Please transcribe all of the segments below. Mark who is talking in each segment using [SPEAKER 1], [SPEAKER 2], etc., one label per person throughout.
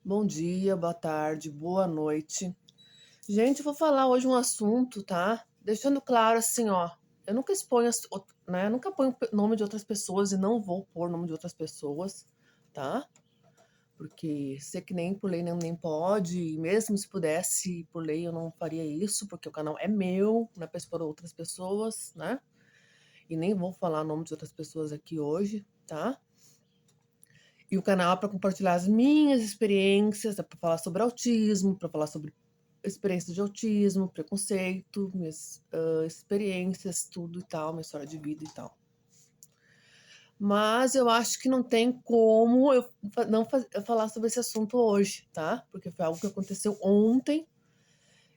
[SPEAKER 1] Bom dia, boa tarde, boa noite. Gente, eu vou falar hoje um assunto, tá? Deixando claro assim, ó, eu nunca exponho, né? Eu nunca ponho nome de outras pessoas e não vou pôr nome de outras pessoas, tá? Porque sei que nem por lei nem pode, e mesmo se pudesse por lei eu não faria isso, porque o canal é meu, não é pra expor outras pessoas, né? E nem vou falar o nome de outras pessoas aqui hoje, tá? E o canal é para compartilhar as minhas experiências, é para falar sobre autismo, para falar sobre experiência de autismo, preconceito, minhas experiências, tudo e tal, minha história de vida e tal. Mas eu acho que não tem como eu não eu falar sobre esse assunto hoje, tá? Porque foi algo que aconteceu ontem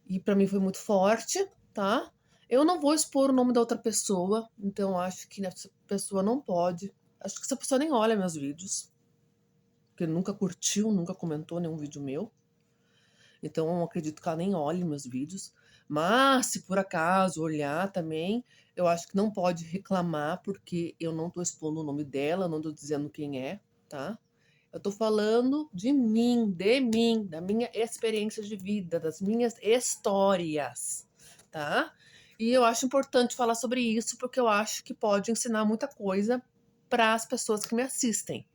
[SPEAKER 1] e para mim foi muito forte, tá? Eu não vou expor o nome da outra pessoa, então acho que essa pessoa não pode. Acho que essa pessoa nem olha meus vídeos, porque nunca curtiu, nunca comentou nenhum vídeo meu. Então eu acredito que ela nem olhe meus vídeos. Mas se por acaso olhar também, eu acho que não pode reclamar, porque eu não tô expondo o nome dela, não tô dizendo quem é, tá? Eu tô falando de mim, da minha experiência de vida, das minhas histórias, tá? E eu acho importante falar sobre isso, porque eu acho que pode ensinar muita coisa para as pessoas que me assistem,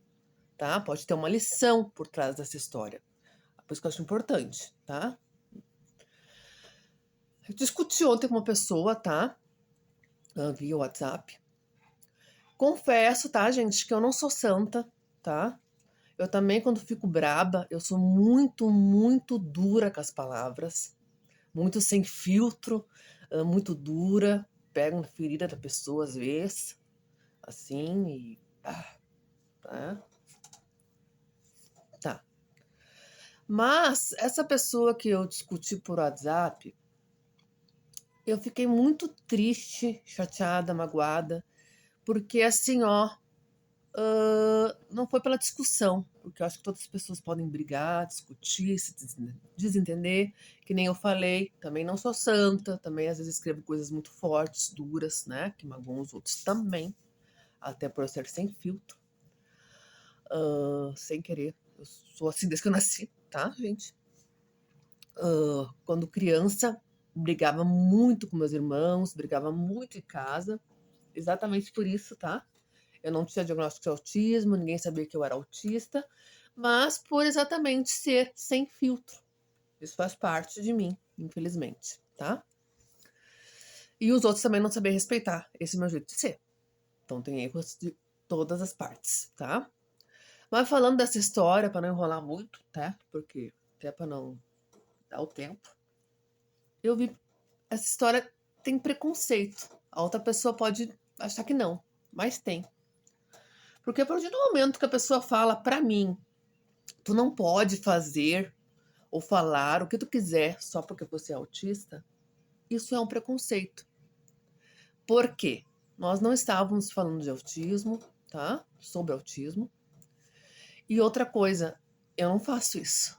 [SPEAKER 1] tá? Pode ter uma lição por trás dessa história. Por isso que eu acho importante, tá? Eu discuti ontem com uma pessoa, tá? Via WhatsApp. Confesso, tá, gente, que eu não sou santa, tá? Eu também, quando fico braba, eu sou muito dura com as palavras. Muito sem filtro, muito dura. Pego na ferida da pessoa às vezes, assim, e. Tá? Tá. Mas essa pessoa que eu discuti por WhatsApp, eu fiquei muito triste, chateada, magoada, porque assim, ó, não foi pela discussão, porque eu acho que todas as pessoas podem brigar, discutir, se desentender, que nem eu falei, também não sou santa, também às vezes escrevo coisas muito fortes, duras, né, que magoam os outros também, até por eu ser sem filtro, sem querer. Eu sou assim desde que eu nasci, tá, gente? Quando criança, brigava muito com meus irmãos, brigava muito em casa, exatamente por isso, tá? Eu não tinha diagnóstico de autismo, ninguém sabia que eu era autista, mas por exatamente ser sem filtro. Isso faz parte de mim, infelizmente, tá? E os outros também não sabiam respeitar esse meu jeito de ser. Então tem erros de todas as partes, tá? Mas falando dessa história, para não enrolar muito, tá? Porque até para não dar o tempo, eu vi essa história tem preconceito. A outra pessoa pode achar que não, mas tem. Porque a partir do momento que a pessoa fala pra mim, tu não pode fazer ou falar o que tu quiser só porque você é autista, isso é um preconceito. Por quê? Nós não estávamos falando de autismo, tá? Sobre autismo. E outra coisa, eu não faço isso.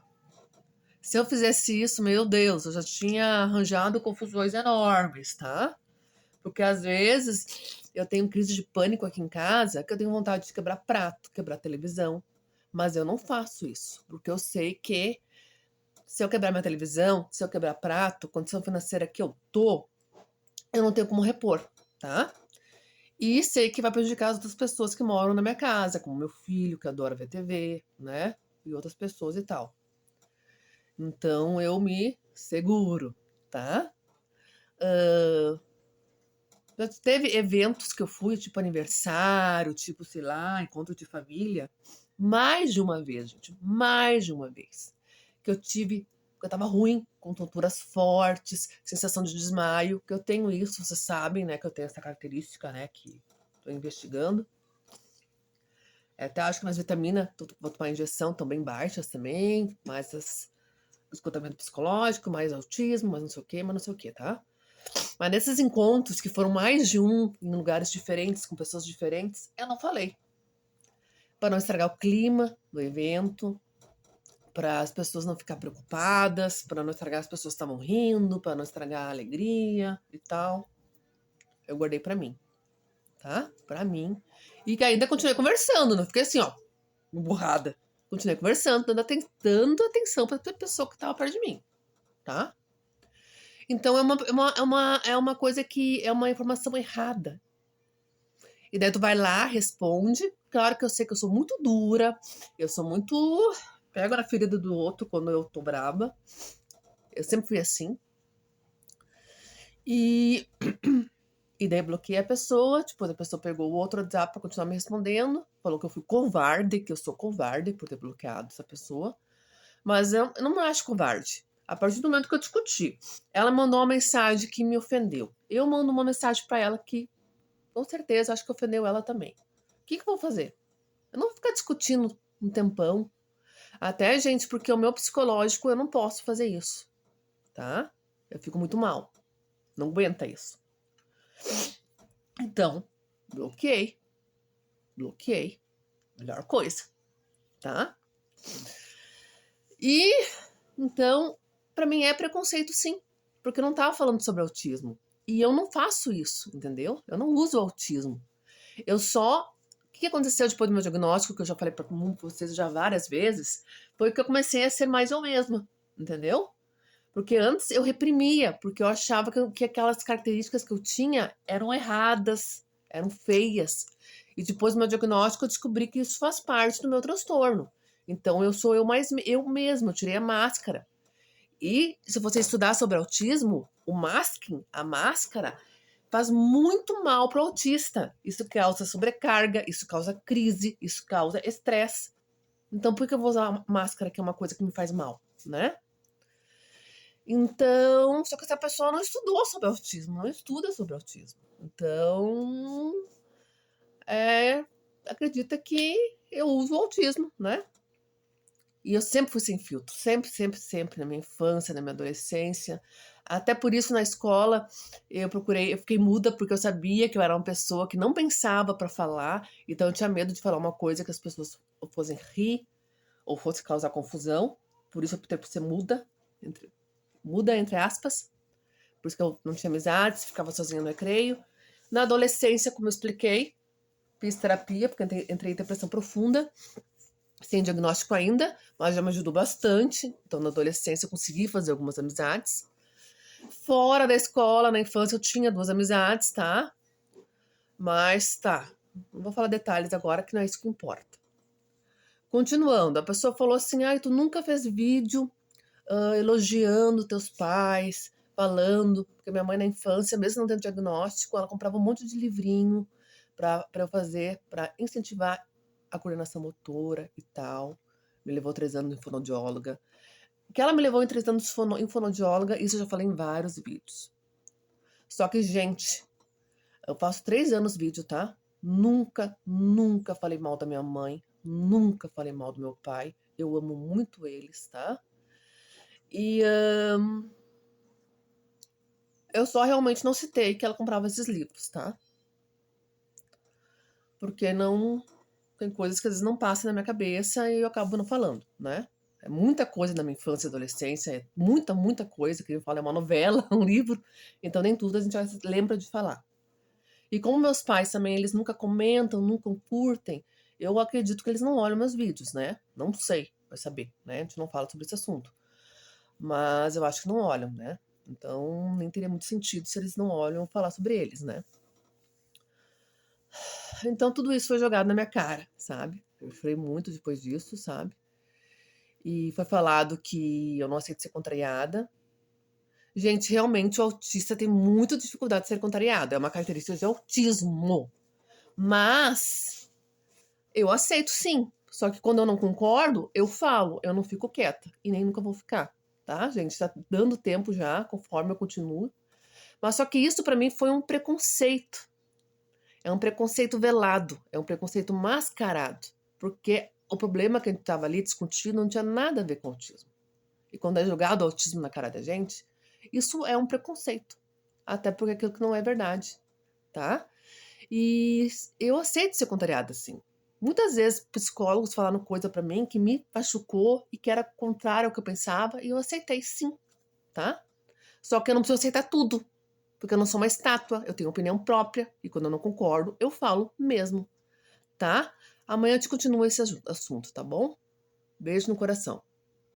[SPEAKER 1] Se eu fizesse isso, meu Deus, eu já tinha arranjado confusões enormes, tá? Porque às vezes eu tenho crise de pânico aqui em casa, que eu tenho vontade de quebrar prato, quebrar televisão. Mas eu não faço isso, porque eu sei que se eu quebrar minha televisão, se eu quebrar prato, condição financeira que eu tô, eu não tenho como repor, tá? E sei que vai prejudicar as outras pessoas que moram na minha casa, como meu filho, que adora ver TV, né? E outras pessoas e tal. Então eu me seguro, tá? Já teve eventos que eu fui, tipo aniversário, tipo, sei lá, encontro de família, mais de uma vez, gente, mais de uma vez, que eu tive, que eu tava ruim, com tonturas fortes, sensação de desmaio, que eu tenho isso, vocês sabem, né, que eu tenho essa característica, né, que tô investigando. Até acho que minhas vitaminas, vou tomar injeção, estão bem baixas também, mais esgotamento psicológico, mais autismo, mais não sei o que, mas não sei o que, tá? Mas nesses encontros, que foram mais de um, em lugares diferentes, com pessoas diferentes, eu não falei. Para não estragar o clima do evento, para as pessoas não ficar preocupadas, para não estragar as pessoas que estavam rindo, para não estragar a alegria e tal. Eu guardei para mim, tá? Para mim. E que ainda continuei conversando, não fiquei assim, ó, emburrada. Continuei conversando, dando atenção pra pessoa que tava perto de mim, tá? Então é uma coisa que é uma informação errada. E daí tu vai lá, responde. Claro que eu sei que eu sou muito dura, eu sou muito. Pego na ferida do outro quando eu tô braba. Eu sempre fui assim. E, e daí bloqueei a pessoa. Depois a pessoa pegou o outro WhatsApp pra continuar me respondendo. Falou que eu fui covarde, que eu sou covarde por ter bloqueado essa pessoa. Mas eu não me acho covarde. A partir do momento que eu discuti, ela mandou uma mensagem que me ofendeu. Eu mando uma mensagem pra ela que, com certeza, acho que ofendeu ela também. O que eu vou fazer? Eu não vou ficar discutindo um tempão. Até, gente, porque o meu psicológico eu não posso fazer isso, tá? Eu fico muito mal. Não aguenta isso. Então, bloqueei. Bloqueei. Melhor coisa, tá? E, então, pra mim é preconceito sim. Porque eu não tava falando sobre autismo. E eu não faço isso, entendeu? Eu não uso autismo. Eu só. O que aconteceu depois do meu diagnóstico, que eu já falei pra vocês já várias vezes, foi que eu comecei a ser mais eu mesma, entendeu? Porque antes eu reprimia, porque eu achava que aquelas características que eu tinha eram erradas, eram feias. E depois do meu diagnóstico eu descobri que isso faz parte do meu transtorno. Então eu sou eu mais eu mesma, eu tirei a máscara. E se você estudar sobre autismo, o masking, a máscara, faz muito mal para o autista. Isso causa sobrecarga, isso causa crise, isso causa estresse. Então por que eu vou usar máscara, que é uma coisa que me faz mal, né? Então, só que essa pessoa não estudou sobre autismo, não estuda sobre autismo. Então, acredita que eu uso o autismo, né? E eu sempre fui sem filtro, sempre, sempre, sempre, na minha infância, na minha adolescência. Até por isso, na escola, eu fiquei muda porque eu sabia que eu era uma pessoa que não pensava para falar, então eu tinha medo de falar uma coisa que as pessoas fossem rir ou fosse causar confusão. Por isso eu optei por ser muda, muda entre aspas. Por isso que eu não tinha amizades, ficava sozinha no recreio. Na adolescência, como eu expliquei, fiz terapia, porque entrei em depressão profunda, sem diagnóstico ainda, mas já me ajudou bastante. Então, na adolescência, eu consegui fazer algumas amizades. Fora da escola, na infância, eu tinha 2 amizades, tá? Mas tá, não vou falar detalhes agora, que não é isso que importa. Continuando, a pessoa falou assim: ai, tu nunca fez vídeo elogiando teus pais, falando, porque minha mãe na infância, mesmo não tendo diagnóstico, ela comprava um monte de livrinho para eu fazer, para incentivar a coordenação motora e tal. Me levou 3 anos em fonoaudióloga. Que ela me levou em 3 anos em fonoaudióloga, isso eu já falei em vários vídeos. Só que, gente, eu faço 3 anos vídeo, tá? Nunca, nunca falei mal da minha mãe, nunca falei mal do meu pai. Eu amo muito eles, tá? E eu só realmente não citei que ela comprava esses livros, tá? Porque não. Tem coisas que às vezes não passam na minha cabeça e eu acabo não falando, né? É muita coisa na minha infância e adolescência, é muita, muita coisa, que eu falo, é uma novela, um livro, então nem tudo a gente lembra de falar. E como meus pais também, eles nunca comentam, nunca curtem, eu acredito que eles não olham meus vídeos, né? Não sei, vai saber, né? A gente não fala sobre esse assunto. Mas eu acho que não olham, né? Então nem teria muito sentido se eles não olham falar sobre eles, né? Então tudo isso foi jogado na minha cara, sabe? Eu chorei muito depois disso, sabe? E foi falado que eu não aceito ser contrariada. Gente, realmente o autista tem muita dificuldade de ser contrariado. É uma característica de autismo. Mas eu aceito sim. Só que quando eu não concordo, eu falo. Eu não fico quieta. E nem nunca vou ficar. Tá, gente? Tá dando tempo já, conforme eu continuo. Mas só que isso pra mim foi um preconceito. É um preconceito velado. É um preconceito mascarado. Porque o problema que a gente tava ali discutindo não tinha nada a ver com autismo. E quando é jogado o autismo na cara da gente, isso é um preconceito. Até porque aquilo que não é verdade, tá? E eu aceito ser contrariada, sim. Muitas vezes psicólogos falaram coisa pra mim que me machucou e que era contrário ao que eu pensava, e eu aceitei sim, tá? Só que eu não preciso aceitar tudo, porque eu não sou uma estátua, eu tenho opinião própria, e quando eu não concordo, eu falo mesmo, tá? Amanhã a gente continua esse assunto, tá bom? Beijo no coração.